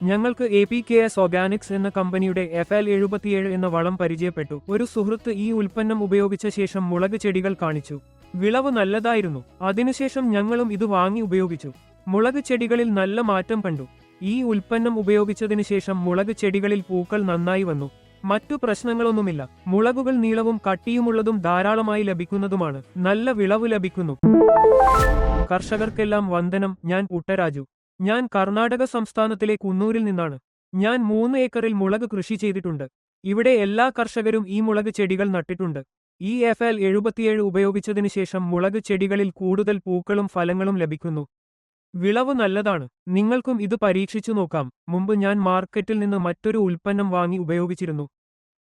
ഞങ്ങൾക്ക് APKS Organics എന്ന കമ്പനിയുടെ FL77 എന്ന വളം പരിചയപ്പെട്ടു. ഒരു സുഹൃത്ത് ഈ ഉൽപ്പന്നം ഉപയോഗിച്ച ശേഷം മുളക് ചെടികൾ കാണിച്ചു. വിളവ് നല്ലതായിരുന്നു. അതിനുശേഷം ഞങ്ങളും ഇത് വാങ്ങി ഉപയോഗിച്ചു. മുളക് ചെടികളിൽ നല്ല മാറ്റം കണ്ടു. ഈ ഉൽപ്പന്നം ഉപയോഗിച്ചതിനു ശേഷം മുളക് ചെടികളിൽ പൂക്കൾ നന്നായി വന്നു. മറ്റു പ്രശ്നങ്ങളൊന്നുമില്ല. മുളകുകൾ നീളവും കട്ടിയുമുള്ളതും ധാരാളമായി ലഭിക്കുന്നതുമാണ്. നല്ല വിളവ് ലഭിക്കുന്നു. കർഷകർക്കെല്ലാം വന്ദനം. ഞാൻ പുട്ടരാജു. ഞാൻ കർണാടക സംസ്ഥാനത്തിലെ കുന്നൂരിൽ നിന്നാണ്. ഞാൻ 3 ഏക്കറിൽ മുളക് കൃഷി ചെയ്തിട്ടുണ്ട്. ഇവിടെ എല്ലാ കർഷകരും ഈ മുളക് ചെടികൾ നട്ടിട്ടുണ്ട്. ഈ FL77 ഉപയോഗിച്ചതിനു ശേഷം മുളക് ചെടികളിൽ കൂടുതൽ പൂക്കളും ഫലങ്ങളും ലഭിക്കുന്നു. വിളവ് നല്ലതാണ്. നിങ്ങൾക്കും ഇത് പരീക്ഷിച്ചു നോക്കാം. മുമ്പ് ഞാൻ മാർക്കറ്റിൽ നിന്ന് മറ്റൊരു ഉൽപ്പന്നം വാങ്ങി ഉപയോഗിച്ചിരുന്നു.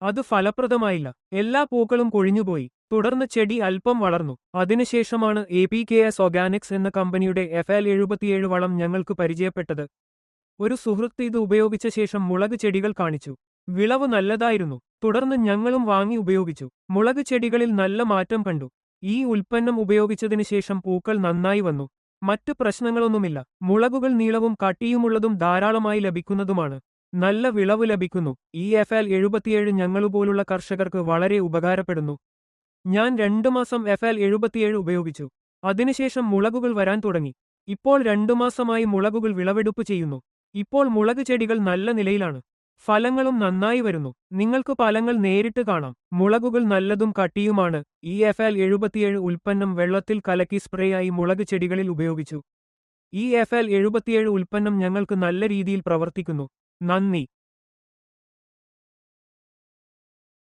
അത് ഫലപ്രദമായില്ല. എല്ലാ പൂക്കളും കൊഴിഞ്ഞുപോയി. തുടർന്ന് ചെടി അല്പം വളർന്നു. അതിനുശേഷമാണ് APKS ഓർഗാനിക്സ് എന്ന കമ്പനിയുടെ FL77 വളം ഞങ്ങൾക്ക് പരിചയപ്പെട്ടത്. ഒരു സുഹൃത്ത് ഇത് ഉപയോഗിച്ച ശേഷം മുളക് ചെടികൾ കാണിച്ചു. വിളവ് നല്ലതായിരുന്നു. തുടർന്ന് ഞങ്ങളും വാങ്ങി ഉപയോഗിച്ചു. മുളക് ചെടികളിൽ നല്ല മാറ്റം കണ്ടു. ഈ ഉൽപ്പന്നം ഉപയോഗിച്ചതിനു ശേഷം പൂക്കൾ നന്നായി വന്നു. മറ്റ് പ്രശ്നങ്ങളൊന്നുമില്ല. മുളകുകൾ നീളവും കട്ടിയുമുള്ളതും ധാരാളമായി ലഭിക്കുന്നതുമാണ്. നല്ല വിളവ് ലഭിക്കുന്നു. ഈ FL77 ഞങ്ങളുപോലുള്ള കർഷകർക്ക് വളരെ ഉപകാരപ്പെടുന്നു. ഞാൻ 2 മാസം FL77 ഉപയോഗിച്ചു. അതിനുശേഷം മുളകുകൾ വരാൻ തുടങ്ങി. ഇപ്പോൾ 2 മാസമായി മുളകുകൾ വിളവെടുപ്പ് ചെയ്യുന്നു. ഇപ്പോൾ മുളക് ചെടികൾ നല്ല നിലയിലാണ്. ഫലങ്ങളും നന്നായി വരുന്നു. നിങ്ങൾക്ക് ഫലങ്ങൾ നേരിട്ട് കാണാം. മുളകുകൾ നല്ലതും കട്ടിയുമാണ്. ഈ FL77 ഉൽപ്പന്നം വെള്ളത്തിൽ കലക്കി സ്പ്രേയായി മുളക് ചെടികളിൽ ഉപയോഗിച്ചു. ഈ FL77 ഉൽപ്പന്നം ഞങ്ങൾക്ക് നല്ല രീതിയിൽ പ്രവർത്തിക്കുന്നു. നന്ദി.